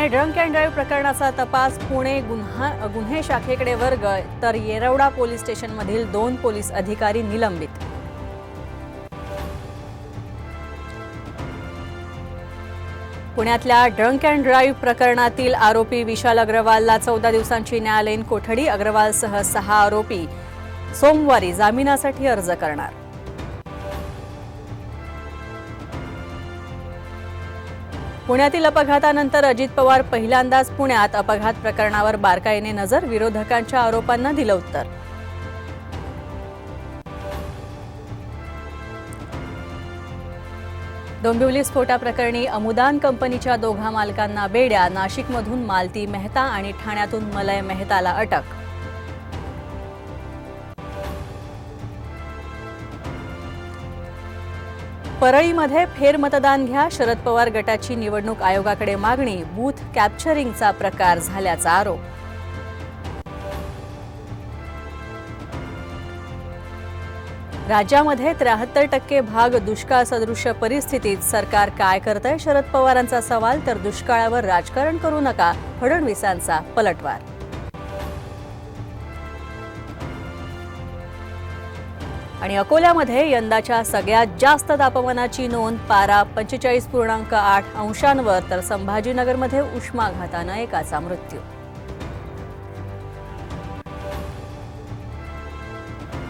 Drunk and drive प्रकरणाचा तपास पुणे गुन्हे शाखेकडे वर्ग, तर येरवडा पोलीस स्टेशनमधील 2 पोलीस अधिकारी निलंबित। पुण्यातल्या ड्रंक अँड ड्राईव्ह प्रकरणातील आरोपी विशाल अग्रवालला 14 दिवसांची न्यायालयीन कोठडी। अग्रवालसह 6 आरोपी सोमवारी जामिनासाठी अर्ज करणार। पुण्यातील अपघातानंतर अजित पवार पहिल्यांदाच पुण्यात अपघात प्रकरणावर बारकाईने नजर, विरोधकांच्या आरोपांना दिलं उत्तर। डोंबिवली स्फोटाप्रकरणी अमुदान कंपनीच्या 2 मालकांना बेड्या, नाशिकमधून मालती मेहता आणि ठाण्यातून मलय मेहताला अटक। परळीमध्ये फेरमतदान घ्या, शरद पवार गटाची निवडणूक आयोगाकडे मागणी, बूथ कॅप्चरिंगचा प्रकार झाल्याचा आरोप। राज्यामध्ये 73% भाग दुष्काळ सदृश्य परिस्थितीत, सरकार काय करतंय, शरद पवारांचा सवाल, तर दुष्काळावर राजकारण करू नका, फडणवीसांचा पलटवार। आणि अकोल्यामध्ये यंदाच्या सगळ्यात जास्त तापमानाची नोंद, पारा 45.8 अंशांवर, तर संभाजीनगरमध्ये उष्माघातानं एकाचा मृत्यू।